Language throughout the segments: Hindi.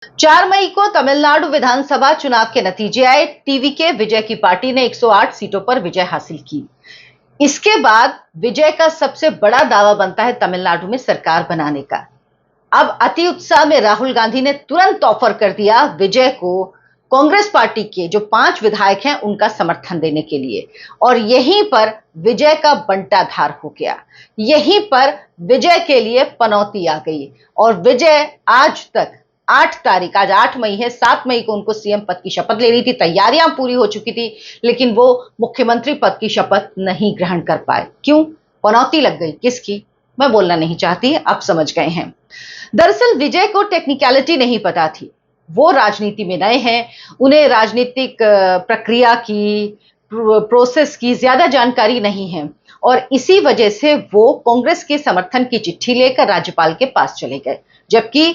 4 मई को तमिलनाडु विधानसभा चुनाव के नतीजे आए। टीवीके विजय की पार्टी ने 108 सीटों पर विजय हासिल की। इसके बाद विजय का सबसे बड़ा दावा बनता है तमिलनाडु में सरकार बनाने का। अब अति उत्साह में राहुल गांधी ने तुरंत ऑफर कर दिया विजय को कांग्रेस पार्टी के जो 5 विधायक हैं उनका समर्थन देने के लिए, और यहीं पर विजय का बंटाधार हो गया। यहीं पर विजय के लिए पनौती आ गई और विजय आज तक 8 तारीख, आज 8 मई है, 7 मई को उनको सीएम पद की शपथ लेनी थी, तैयारियां पूरी हो चुकी थी, लेकिन वो मुख्यमंत्री पद की शपथ नहीं ग्रहण कर पाए। क्यों? पनौती लग गई। किसकी? मैं बोलना नहीं चाहती, आप समझ गए हैं। दरअसल विजय को टेक्निकलिटी नहीं पता थी। वो राजनीति में नए हैं, उन्हें राजनीतिक प्रक्रिया की, प्रोसेस की ज्यादा जानकारी नहीं है, और इसी वजह से वो कांग्रेस के समर्थन की चिट्ठी लेकर राज्यपाल के पास चले गए, जबकि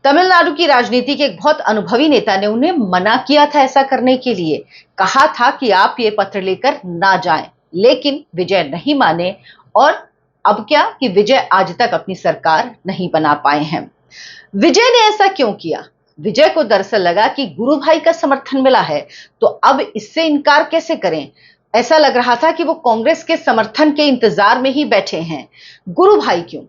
तमिलनाडु की राजनीति के एक बहुत अनुभवी नेता ने उन्हें मना किया था ऐसा करने के लिए, कहा था कि आप ये पत्र लेकर ना जाएं, लेकिन विजय नहीं माने। और अब क्या कि विजय आज तक अपनी सरकार नहीं बना पाए हैं। विजय ने ऐसा क्यों किया? विजय को दरअसल लगा कि गुरु भाई का समर्थन मिला है, तो अब इससे इनकार कैसे करें। ऐसा लग रहा था कि वो कांग्रेस के समर्थन के इंतजार में ही बैठे हैं। गुरु भाई क्यों?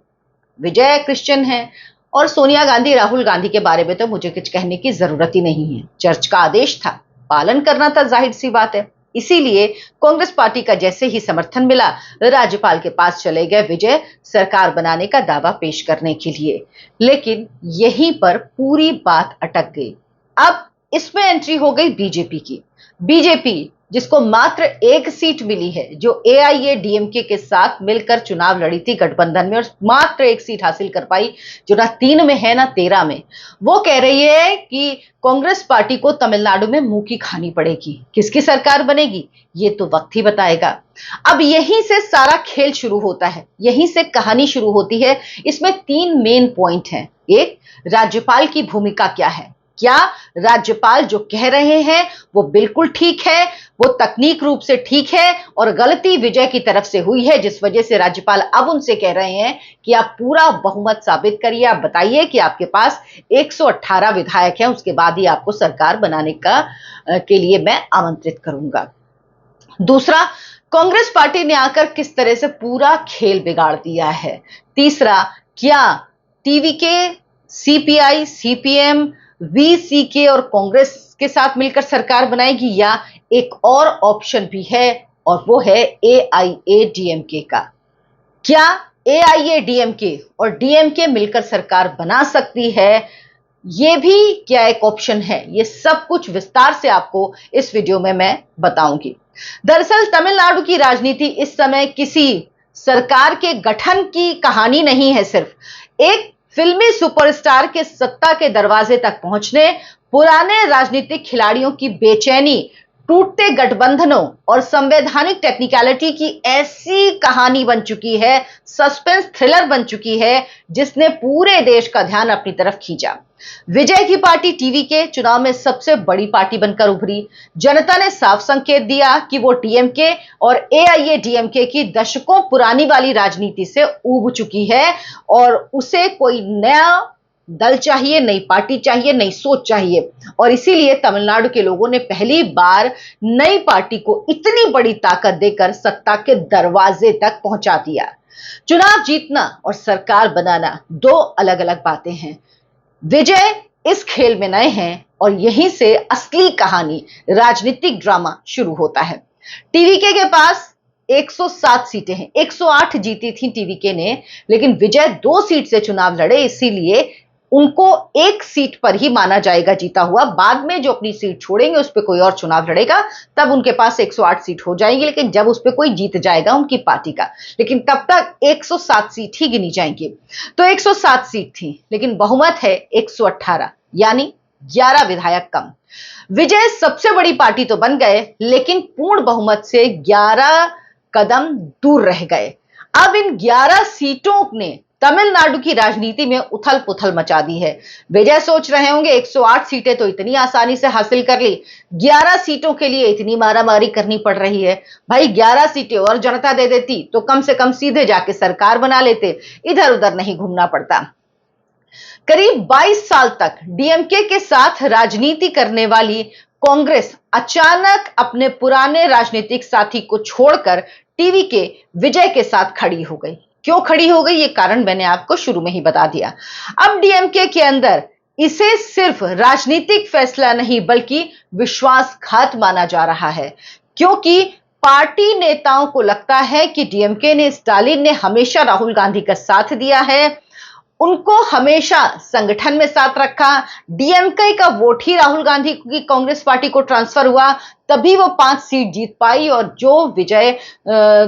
विजय क्रिश्चियन है, और सोनिया गांधी, राहुल गांधी के बारे में तो मुझे कुछ कहने की जरूरत ही नहीं है। चर्च का आदेश था, पालन करना था, जाहिर सी बात है। इसीलिए कांग्रेस पार्टी का जैसे ही समर्थन मिला, राज्यपाल के पास चले गए विजय सरकार बनाने का दावा पेश करने के लिए। लेकिन यहीं पर पूरी बात अटक गई। अब इसमें एंट्री हो गई बीजेपी की। बीजेपी जिसको मात्र 1 सीट मिली है, जो एआईएडीएमके के साथ मिलकर चुनाव लड़ी थी गठबंधन में, और मात्र 1 सीट हासिल कर पाई, जो ना 3 में है ना 13 में। वो कह रही है कि कांग्रेस पार्टी को तमिलनाडु में मुंह की खानी पड़ेगी। किसकी सरकार बनेगी ये तो वक्त ही बताएगा। अब यहीं से सारा खेल शुरू होता है, यहीं से कहानी शुरू होती है। इसमें 3 मेन पॉइंट हैं। एक, राज्यपाल की भूमिका क्या है। क्या राज्यपाल जो कह रहे हैं वो बिल्कुल ठीक है, वो तकनीक रूप से ठीक है, और गलती विजय की तरफ से हुई है, जिस वजह से राज्यपाल अब उनसे कह रहे हैं कि आप पूरा बहुमत साबित करिए, आप बताइए कि आपके पास 118 विधायक हैं, उसके बाद ही आपको सरकार बनाने के लिए मैं आमंत्रित करूंगा। दूसरा, कांग्रेस पार्टी ने आकर किस तरह से पूरा खेल बिगाड़ दिया है। तीसरा, क्या टीवीके, सीपीआई, सीपीएम, वीसीके और कांग्रेस के साथ मिलकर सरकार बनाएगी, या एक और ऑप्शन भी है और वो है एआईएडीएमके का। क्या एआईएडीएमके और डीएमके मिलकर सरकार बना सकती है? ये भी क्या एक ऑप्शन है? ये सब कुछ विस्तार से आपको इस वीडियो में मैं बताऊंगी। दरअसल तमिलनाडु की राजनीति इस समय किसी सरकार के गठन की कहानी नहीं है, सिर्फ एक फिल्मी सुपरस्टार के सत्ता के दरवाजे तक पहुंचने, पुराने राजनीतिक खिलाड़ियों की बेचैनी, टूटते गठबंधनों और संवैधानिक टेक्निकलिटी की ऐसी कहानी बन चुकी है, सस्पेंस थ्रिलर बन चुकी है, जिसने पूरे देश का ध्यान अपनी तरफ खींचा। विजय की पार्टी टीवीके चुनाव में सबसे बड़ी पार्टी बनकर उभरी। जनता ने साफ संकेत दिया कि वो डीएमके और एआईएडीएमके की दशकों पुरानी वाली राजनीति से ऊब चुकी है, और उसे कोई नया दल चाहिए, नई पार्टी चाहिए, नई सोच चाहिए। और इसीलिए तमिलनाडु के लोगों ने पहली बार नई पार्टी को इतनी बड़ी ताकत देकर सत्ता के दरवाजे तक पहुंचा दिया। चुनाव जीतना और सरकार बनाना 2 अलग अलग बातें हैं। विजय इस खेल में नए हैं, और यहीं से असली कहानी, राजनीतिक ड्रामा शुरू होता है। टीवीके के पास 107 सीटें हैं, 108 जीती थी टीवीके ने, लेकिन विजय 2 सीट से चुनाव लड़े, इसीलिए उनको 1 सीट पर ही माना जाएगा जीता हुआ। बाद में जो अपनी सीट छोड़ेंगे उस पर कोई और चुनाव लड़ेगा, तब उनके पास 108 सीट हो जाएंगी, लेकिन जब उस पर कोई जीत जाएगा उनकी पार्टी का, लेकिन तब तक 107 सीट ही गिनी जाएंगी। तो 107 सीट थी, लेकिन बहुमत है 118, यानी 11 विधायक कम। विजय सबसे बड़ी पार्टी तो बन गए, लेकिन पूर्ण बहुमत से 11 कदम दूर रह गए। अब इन 11 सीटों ने तमिलनाडु की राजनीति में उथल पुथल मचा दी है। विजय सोच रहे होंगे 108 सीटें तो इतनी आसानी से हासिल कर ली, 11 सीटों के लिए इतनी मारामारी करनी पड़ रही है। भाई 11 सीटें और जनता दे देती तो कम से कम सीधे जाके सरकार बना लेते, इधर उधर नहीं घूमना पड़ता। करीब 22 साल तक डीएमके के साथ राजनीति करने वाली कांग्रेस अचानक अपने पुराने राजनीतिक साथी को छोड़कर टीवी के विजय के साथ खड़ी हो गई। क्यों खड़ी हो गई, ये कारण मैंने आपको शुरू में ही बता दिया। अब डीएमके के अंदर इसे सिर्फ राजनीतिक फैसला नहीं बल्कि विश्वासघात माना जा रहा है, क्योंकि पार्टी नेताओं को लगता है कि डीएमके ने, स्टालिन ने हमेशा राहुल गांधी का साथ दिया है, उनको हमेशा संगठन में साथ रखा। डीएमके का वोट ही राहुल गांधी की कांग्रेस पार्टी को ट्रांसफर हुआ, तभी वो 5 सीट जीत पाई और जो विजय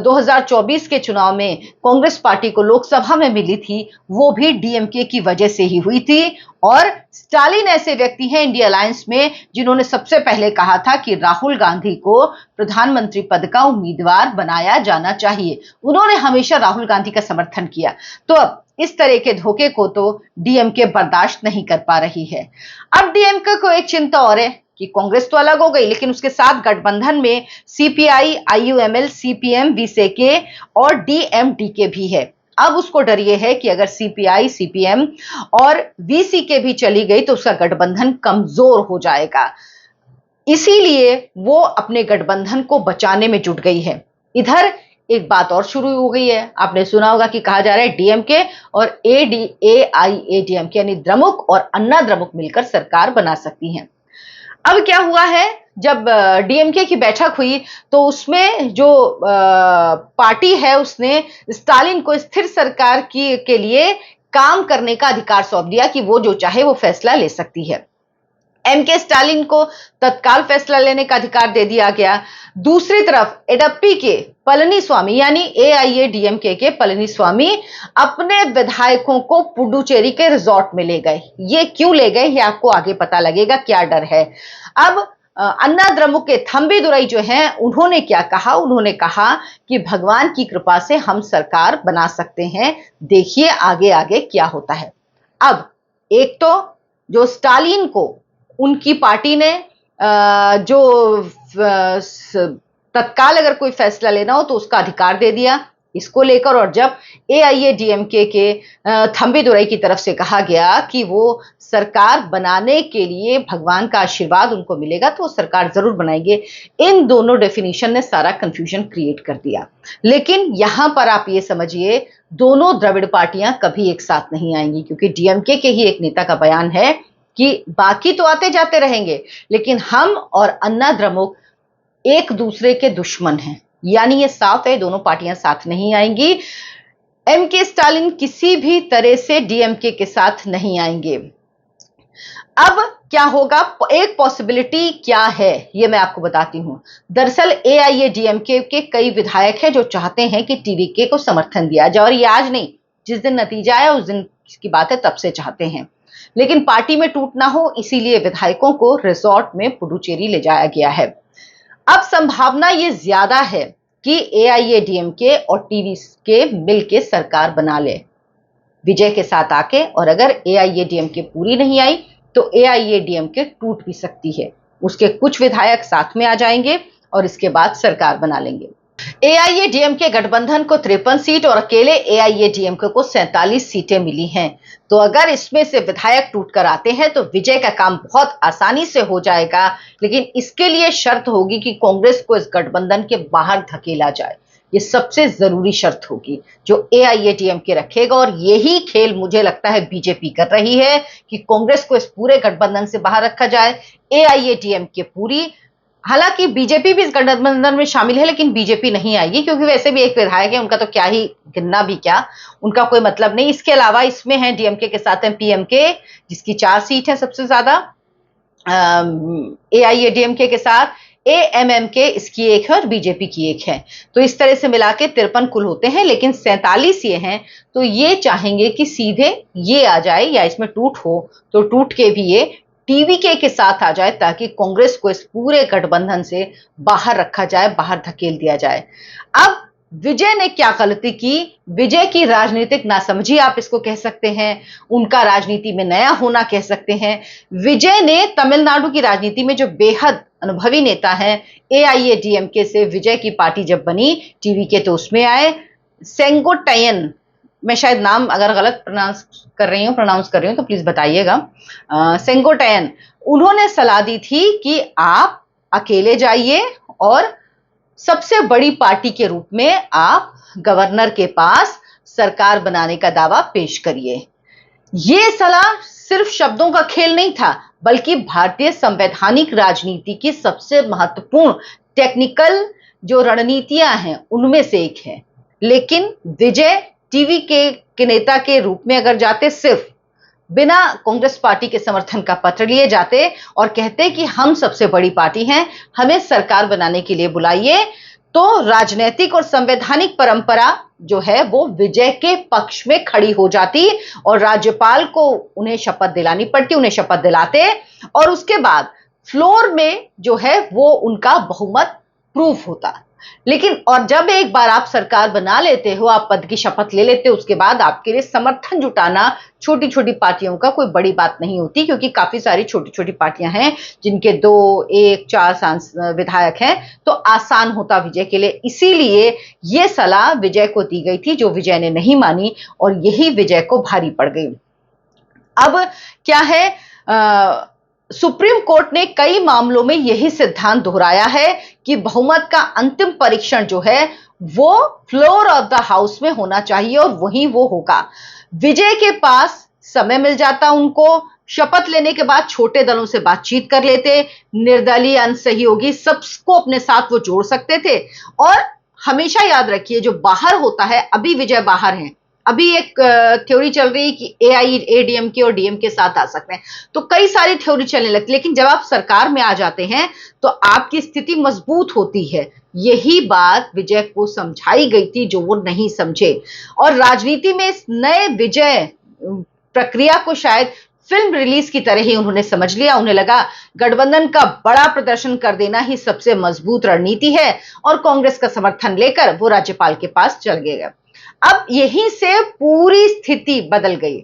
2024 के चुनाव में कांग्रेस पार्टी को लोकसभा में मिली थी वो भी डीएमके की वजह से ही हुई थी। और स्टालिन ऐसे व्यक्ति हैं इंडिया अलायंस में जिन्होंने सबसे पहले कहा था कि राहुल गांधी को प्रधानमंत्री पद का उम्मीदवार बनाया जाना चाहिए। उन्होंने हमेशा राहुल गांधी का समर्थन किया। तो अब इस तरह के धोखे को तो डीएमके बर्दाश्त नहीं कर पा रही है। अब डीएमके को एक चिंता और है कि कांग्रेस तो अलग हो गई, लेकिन उसके साथ गठबंधन में सीपीआई, आईयूएमएल, सीपीएम, वीसीके और डीएमडीके भी है। अब उसको डर यह है कि अगर सीपीआई, सीपीएम और वीसीके भी चली गई तो उसका गठबंधन कमजोर हो जाएगा। इसीलिए वो अपने गठबंधन को बचाने में जुट गई है। इधर एक बात और शुरू हो गई है, आपने सुना होगा कि कहा जा रहा है डीएमके और एआईएडीएमके यानी द्रमुक और अन्ना द्रमुक मिलकर सरकार बना सकती हैं। अब क्या हुआ है, जब डीएमके की बैठक हुई तो उसमें जो पार्टी है उसने स्टालिन को स्थिर सरकार के लिए काम करने का अधिकार सौंप दिया कि वो जो चाहे वो फैसला ले सकती है। एमके स्टालिन को तत्काल फैसला लेने का अधिकार दे दिया गया। दूसरी तरफ एडप्पी के पलनीस्वामी यानी एआईएडीएमके के पलनीस्वामी अपने विधायकों को पुडुचेरी के रिजॉर्ट में ले गए। ये क्यों ले गए, ये आपको आगे पता लगेगा क्या डर है। अब अन्ना द्रमुक के थंबीदुरई जो हैं उन्होंने क्या कहा, उन्होंने कहा कि भगवान की कृपा से हम सरकार बना सकते हैं, देखिए आगे आगे क्या होता है। अब एक तो जो स्टालिन को उनकी पार्टी ने जो तत्काल अगर कोई फैसला लेना हो तो उसका अधिकार दे दिया इसको लेकर, और जब एआईएडीएमके के थंबीदुरई की तरफ से कहा गया कि वो सरकार बनाने के लिए भगवान का आशीर्वाद उनको मिलेगा तो वो सरकार जरूर बनाएंगे। इन दोनों डेफिनेशन ने सारा कंफ्यूजन क्रिएट कर दिया। लेकिन यहां पर आप ये समझिए दोनों द्रविड़ पार्टियां कभी एक साथ नहीं आएंगी, क्योंकि डीएमके के ही एक नेता का बयान है कि बाकी तो आते जाते रहेंगे लेकिन हम और अन्ना द्रमुक एक दूसरे के दुश्मन हैं। यानी ये साफ है दोनों पार्टियां साथ नहीं आएंगी। एमके स्टालिन किसी भी तरह से डीएमके के साथ नहीं आएंगे। अब क्या होगा, एक पॉसिबिलिटी क्या है ये मैं आपको बताती हूं। दरअसल एआईएडीएमके के कई विधायक हैं जो चाहते हैं कि टीवीके को समर्थन दिया जाए, और ये आज नहीं, जिस दिन नतीजा आया उस दिन की बात है, तब से चाहते हैं। लेकिन पार्टी में टूट ना हो इसीलिए विधायकों को रिजॉर्ट में पुडुचेरी ले जाया गया है। अब संभावना ये ज्यादा है कि एआईएडीएमके और टीवीके मिलके सरकार बना ले विजय के साथ आके, और अगर एआईएडीएमके पूरी नहीं आई तो एआईएडीएमके टूट भी सकती है। उसके कुछ विधायक साथ में आ जाएंगे और इसके बाद सरकार बना लेंगे। एआईएडीएमके गठबंधन को 53 सीट और अकेले एआईएडीएमके को 47 सीटें मिली हैं। तो अगर इसमें से विधायक टूटकर आते हैं तो विजय का काम बहुत आसानी से हो जाएगा, लेकिन इसके लिए शर्त होगी कि कांग्रेस को इस गठबंधन के बाहर धकेला जाए। ये सबसे जरूरी शर्त होगी जो एआईएडीएमके रखेगा, और यही खेल मुझे लगता है बीजेपी कर रही है कि कांग्रेस को इस पूरे गठबंधन से बाहर रखा जाए, एआईएडीएमके पूरी। हालांकि बीजेपी भी इस गठबंधन में शामिल है लेकिन बीजेपी नहीं आएगी, क्योंकि वैसे भी एक विधायक है, उनका तो क्या ही गिनना भी क्या, उनका कोई मतलब नहीं। इसके अलावा इसमें है डीएमके के साथ है पीएमके जिसकी 4 सीट है सबसे ज्यादा, एआईएडीएमके के साथ एएमएमके इसकी 1 है और बीजेपी की 1 है। तो इस तरह से मिला के 53 कुल होते हैं, लेकिन 47 ये हैं। तो ये चाहेंगे कि सीधे ये आ जाए या इसमें टूट हो तो टूट के भी ये टीवीके के साथ आ जाए, ताकि कांग्रेस को इस पूरे गठबंधन से बाहर रखा जाए, बाहर धकेल दिया जाए। अब विजय ने क्या गलती की, विजय की राजनीतिक नासमझी आप इसको कह सकते हैं, उनका राजनीति में नया होना कह सकते हैं। विजय ने तमिलनाडु की राजनीति में जो बेहद अनुभवी नेता हैं, एआईएडीएमके से विजय की पार्टी जब बनी टीवीके तो उसमें आए, सेंगोट्टयन मैं शायद नाम अगर गलत प्रोनाउंस कर रही हूं तो प्लीज बताइएगा, सेंगोटैन, उन्होंने सलाह दी थी कि आप अकेले जाइए और सबसे बड़ी पार्टी के रूप में आप गवर्नर के पास सरकार बनाने का दावा पेश करिए। यह सलाह सिर्फ शब्दों का खेल नहीं था, बल्कि भारतीय संवैधानिक राजनीति की सबसे महत्वपूर्ण टेक्निकल जो रणनीतियां हैं उनमें से एक है। लेकिन विजय टीवी के नेता के रूप में अगर जाते, सिर्फ बिना कांग्रेस पार्टी के समर्थन का पत्र लिए जाते और कहते कि हम सबसे बड़ी पार्टी हैं, हमें सरकार बनाने के लिए बुलाइए, तो राजनीतिक और संवैधानिक परंपरा जो है वो विजय के पक्ष में खड़ी हो जाती और राज्यपाल को उन्हें शपथ दिलानी पड़ती, उन्हें शपथ दिलाते और उसके बाद फ्लोर में जो है वो उनका बहुमत प्रूफ होता। लेकिन और जब एक बार आप सरकार बना लेते हो, आप पद की शपथ ले लेते हो, उसके बाद आपके लिए समर्थन जुटाना छोटी छोटी पार्टियों का कोई बड़ी बात नहीं होती, क्योंकि काफी सारी छोटी छोटी पार्टियां हैं जिनके 2, 1, 4 विधायक हैं, तो आसान होता विजय के लिए। इसीलिए यह सलाह विजय को दी गई थी, जो विजय ने नहीं मानी और यही विजय को भारी पड़ गई। अब क्या है, सुप्रीम कोर्ट ने कई मामलों में यही सिद्धांत दोहराया है कि बहुमत का अंतिम परीक्षण जो है वो फ्लोर ऑफ द हाउस में होना चाहिए और वहीं वो होगा। विजय के पास समय मिल जाता, उनको शपथ लेने के बाद छोटे दलों से बातचीत कर लेते, निर्दलीय, अनसहयोगी सबको अपने साथ वो जोड़ सकते थे। और हमेशा याद रखिए, जो बाहर होता है, अभी विजय बाहर है, अभी एक थ्योरी चल रही है कि एआईएडीएमके और डीएमके साथ आ सकते हैं, तो कई सारी थ्योरी चलने लगती, लेकिन जब आप सरकार में आ जाते हैं तो आपकी स्थिति मजबूत होती है। यही बात विजय को समझाई गई थी, जो वो नहीं समझे। और राजनीति में इस नए विजय प्रक्रिया को शायद फिल्म रिलीज की तरह ही उन्होंने समझ लिया। उन्हें लगा गठबंधन का बड़ा प्रदर्शन कर देना ही सबसे मजबूत रणनीति है और कांग्रेस का समर्थन लेकर वो राज्यपाल के पास चल गए। अब यहीं से पूरी स्थिति बदल गई,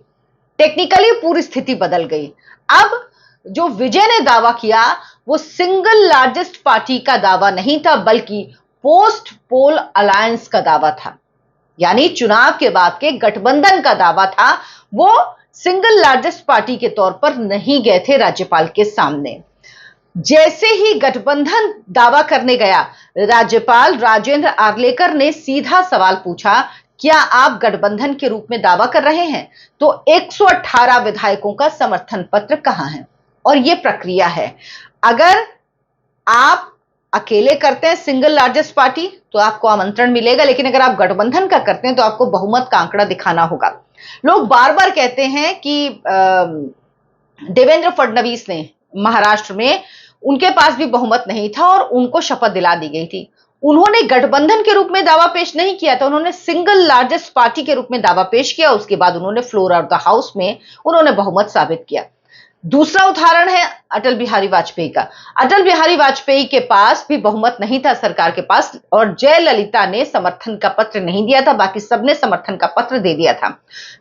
टेक्निकली पूरी स्थिति बदल गई। अब जो विजय ने दावा किया वो सिंगल लार्जेस्ट पार्टी का दावा नहीं था, बल्कि पोस्ट पोल अलायंस का दावा था, यानी चुनाव के बाद के गठबंधन का दावा था। वो सिंगल लार्जेस्ट पार्टी के तौर पर नहीं गए थे राज्यपाल के सामने। जैसे ही गठबंधन दावा करने गया, राज्यपाल राजेंद्र आर्लेकर ने सीधा सवाल पूछा, क्या आप गठबंधन के रूप में दावा कर रहे हैं? तो 118 विधायकों का समर्थन पत्र कहां है? और यह प्रक्रिया है। अगर आप अकेले करते हैं सिंगल लार्जेस्ट पार्टी तो आपको आमंत्रण मिलेगा, लेकिन अगर आप गठबंधन का करते हैं तो आपको बहुमत का आंकड़ा दिखाना होगा। लोग बार बार कहते हैं कि देवेंद्र फडणवीस ने महाराष्ट्र में, उनके पास भी बहुमत नहीं था और उनको शपथ दिला दी गई थी। उन्होंने गठबंधन के रूप में दावा पेश नहीं किया था, उन्होंने सिंगल लार्जेस्ट पार्टी के रूप में दावा पेश किया। उसके बाद उन्होंने फ्लोर ऑफ द हाउस में उन्होंने बहुमत साबित किया। दूसरा उदाहरण है अटल बिहारी वाजपेयी का। अटल बिहारी वाजपेयी के पास भी बहुमत नहीं था सरकार के पास, और जयललिता ने समर्थन का पत्र नहीं दिया था, बाकी सबने समर्थन का पत्र दे दिया था।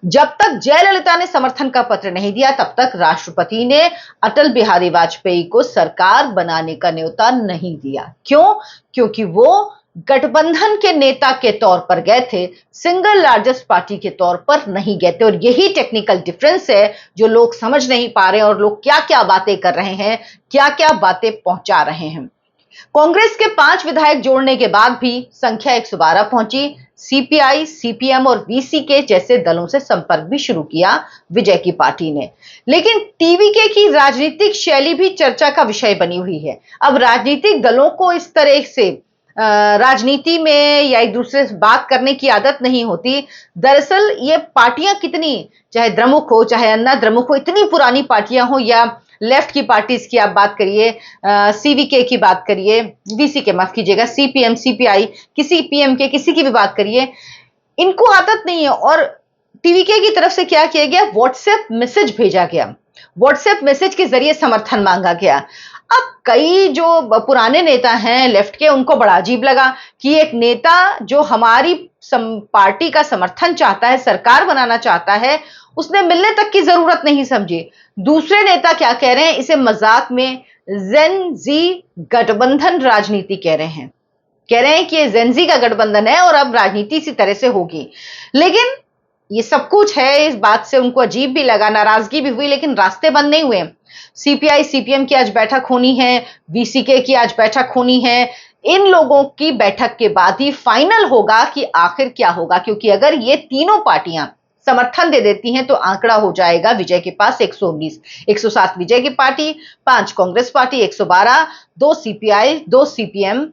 जब तक जयललिता ने समर्थन का पत्र नहीं दिया, तब तक राष्ट्रपति ने अटल बिहारी वाजपेयी को सरकार बनाने का न्योता नहीं दिया। क्यों? क्योंकि वो गठबंधन के नेता के तौर पर गए थे, सिंगल लार्जेस्ट पार्टी के तौर पर नहीं गए थे। और यही टेक्निकल डिफरेंस है जो लोग समझ नहीं पा रहे हैं, और लोग क्या क्या बातें कर रहे हैं, क्या क्या बातें पहुंचा रहे हैं। कांग्रेस के 5 विधायक जोड़ने के बाद भी संख्या 112 पहुंची। सीपीआई, सीपीएम और वीसीके जैसे दलों से संपर्क भी शुरू किया विजय की पार्टी ने। लेकिन टीवीके की राजनीतिक शैली भी चर्चा का विषय बनी हुई है। अब राजनीतिक दलों को इस तरह से राजनीति में या एक दूसरे से बात करने की आदत नहीं होती। दरअसल ये पार्टियां कितनी, चाहे द्रमुक हो चाहे अन्ना द्रमुक हो, इतनी पुरानी पार्टियां हो, या लेफ्ट की पार्टीज की आप बात करिए, सीवीके की बात करिए, वीसीके माफ कीजिएगा, सीपीएम, सीपीआई, किसी पीएमके, किसी की भी बात करिए, इनको आदत नहीं है। और टीवीके की तरफ से क्या किया गया? व्हाट्सएप मैसेज भेजा गया, व्हाट्सएप मैसेज के जरिए समर्थन मांगा गया। अब कई जो पुराने नेता हैं लेफ्ट के, उनको बड़ा अजीब लगा कि एक नेता जो हमारी पार्टी का समर्थन चाहता है, सरकार बनाना चाहता है, उसने मिलने तक की जरूरत नहीं समझी। दूसरे नेता क्या कह रहे हैं? इसे मजाक में जेन जी गठबंधन राजनीति कह रहे हैं। कह रहे हैं कि ये जेन जी का गठबंधन है और अब राजनीति इसी तरह से होगी। लेकिन ये सब कुछ है, इस बात से उनको अजीब भी लगा, नाराजगी भी हुई, लेकिन रास्ते बंद नहीं हुए। सीपीआई सीपीएम की आज बैठक होनी है, वीसीके की आज बैठक होनी है। इन लोगों की बैठक के बाद ही फाइनल होगा कि आखिर क्या होगा, क्योंकि अगर ये तीनों पार्टियां समर्थन दे देती हैं तो आंकड़ा हो जाएगा विजय के पास 119, 107 विजय की party, 5 Congress party, 112, 2 CPI, 2 CPM,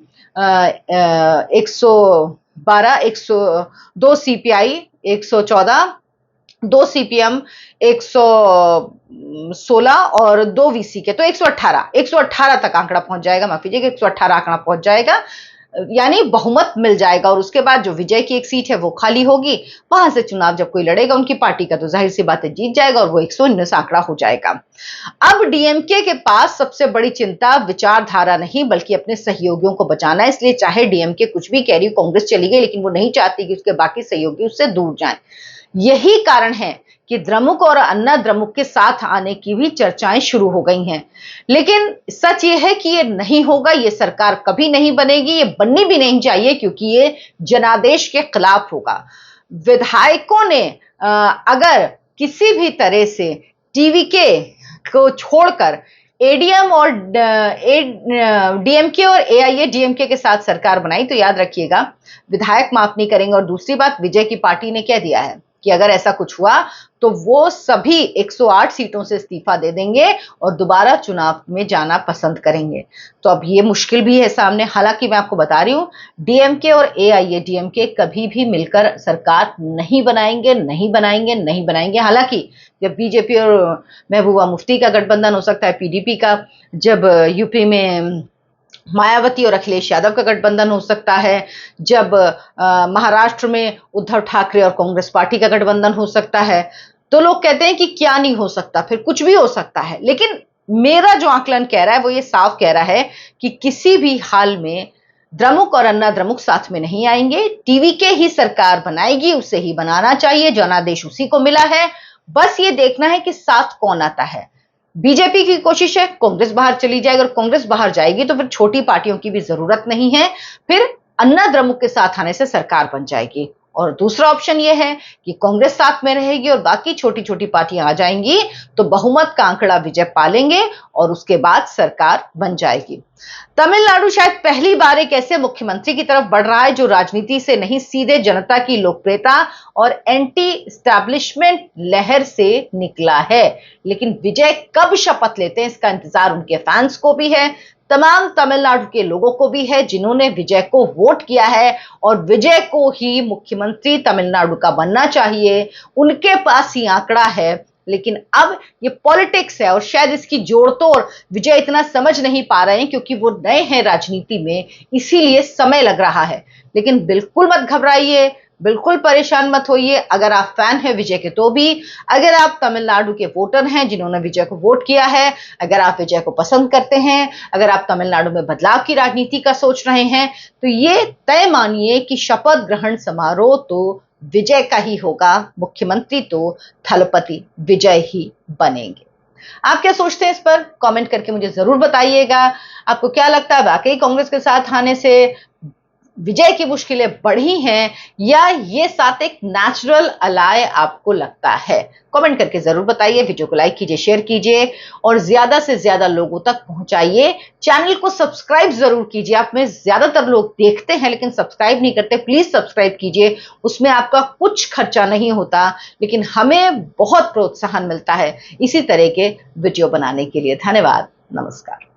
112, 2 CPI, 114, 2 CPM, 116 और 2 वीसी के, तो 118 तक आंकड़ा पहुंच जाएगा, माफ कीजिएगा, 118 आंकड़ा पहुंच जाएगा, यानी बहुमत मिल जाएगा। और उसके बाद जो विजय की एक सीट है वो खाली होगी, वहां से चुनाव जब कोई लड़ेगा उनकी पार्टी का, तो जाहिर सी बात है जीत जाएगा और वो 119 आंकड़ा हो जाएगा। अब डीएमके के पास सबसे बड़ी चिंता विचारधारा नहीं बल्कि अपने सहयोगियों को बचाना है, इसलिए चाहे डीएमके कुछ भी कह रही, कांग्रेस चली गई, लेकिन वो नहीं चाहती कि उसके बाकी सहयोगी उससे दूर जाएं। यही कारण है कि द्रमुक और अन्ना द्रमुक के साथ आने की भी चर्चाएं शुरू हो गई हैं, लेकिन सच ये है कि ये नहीं होगा, ये सरकार कभी नहीं बनेगी, ये बननी भी नहीं चाहिए, क्योंकि ये जनादेश के खिलाफ होगा। विधायकों ने अगर किसी भी तरह से टीवीके को छोड़कर एडीएम और डीएमके और एआईए डीएमके के साथ सरकार बनाई, तो याद रखिएगा विधायक माफ नहीं करेंगे। और दूसरी बात, विजय की पार्टी ने कह दिया है कि अगर ऐसा कुछ हुआ तो वो सभी 108 सीटों से इस्तीफा दे देंगे और दोबारा चुनाव में जाना पसंद करेंगे। तो अब ये मुश्किल भी है सामने। हालांकि मैं आपको बता रही हूं, डीएमके और एआईए डीएमके कभी भी मिलकर सरकार नहीं बनाएंगे। हालांकि जब बीजेपी और महबूबा मुफ्ती का गठबंधन हो सकता है, पीडीपी का, जब यूपी में मायावती और अखिलेश यादव का गठबंधन हो सकता है, जब महाराष्ट्र में उद्धव ठाकरे और कांग्रेस पार्टी का गठबंधन हो सकता है, तो लोग कहते हैं कि क्या नहीं हो सकता, फिर कुछ भी हो सकता है। लेकिन मेरा जो आकलन कह रहा है वो ये साफ कह रहा है कि किसी भी हाल में द्रमुक और अन्ना द्रमुक साथ में नहीं आएंगे, टीवीके ही सरकार बनाएगी, उसे ही बनाना चाहिए, जनादेश उसी को मिला है। बस ये देखना है कि साथ कौन आता है। बीजेपी की कोशिश है कांग्रेस बाहर चली जाएगी, और कांग्रेस बाहर जाएगी तो फिर छोटी पार्टियों की भी जरूरत नहीं है, फिर अन्ना द्रमुक के साथ आने से सरकार बन जाएगी। और दूसरा ऑप्शन यह है कि कांग्रेस साथ में रहेगी और बाकी छोटी छोटी पार्टियां आ जाएंगी, तो बहुमत का आंकड़ा विजय पालेंगे और उसके बाद सरकार बन जाएगी। तमिलनाडु शायद पहली बार एक ऐसे मुख्यमंत्री की तरफ बढ़ रहा है जो राजनीति से नहीं, सीधे जनता की लोकप्रियता और एंटी एस्टैब्लिशमेंट लहर से निकला है। लेकिन विजय कब शपथ लेते हैं, इसका इंतजार उनके फैंस को भी है, तमाम तमिलनाडु के लोगों को भी है जिन्होंने विजय को वोट किया है और विजय को ही मुख्यमंत्री तमिलनाडु का बनना चाहिए। उनके पास ही आंकड़ा है, लेकिन अब ये पॉलिटिक्स है और शायद इसकी जोड़ तोड़ विजय इतना समझ नहीं पा रहे हैं क्योंकि वो नए हैं राजनीति में, इसीलिए समय लग रहा है। लेकिन बिल्कुल मत घबराइए, बिल्कुल परेशान मत होइए। अगर आप फैन हैं विजय के तो भी, अगर आप तमिलनाडु के वोटर हैं जिन्होंने विजय को वोट किया है, अगर आप विजय को पसंद करते हैं, अगर आप तमिलनाडु में बदलाव की राजनीति का सोच रहे हैं, तो ये तय मानिए कि शपथ ग्रहण समारोह तो विजय का ही होगा, मुख्यमंत्री तो थलपति विजय ही बनेंगे। आप क्या सोचते हैं इस पर? कमेंट करके मुझे जरूर बताइएगा। आपको क्या लगता है, वाकई कांग्रेस के साथ आने से विजय की मुश्किलें बढ़ी हैं या ये साथ एक नेचुरल अलाय आपको लगता है? कमेंट करके जरूर बताइए। वीडियो को लाइक कीजिए, शेयर कीजिए और ज्यादा से ज्यादा लोगों तक पहुंचाइए। चैनल को सब्सक्राइब जरूर कीजिए। आप में ज्यादातर लोग देखते हैं लेकिन सब्सक्राइब नहीं करते, प्लीज सब्सक्राइब कीजिए। उसमें आपका कुछ खर्चा नहीं होता, लेकिन हमें बहुत प्रोत्साहन मिलता है इसी तरह के वीडियो बनाने के लिए। धन्यवाद, नमस्कार।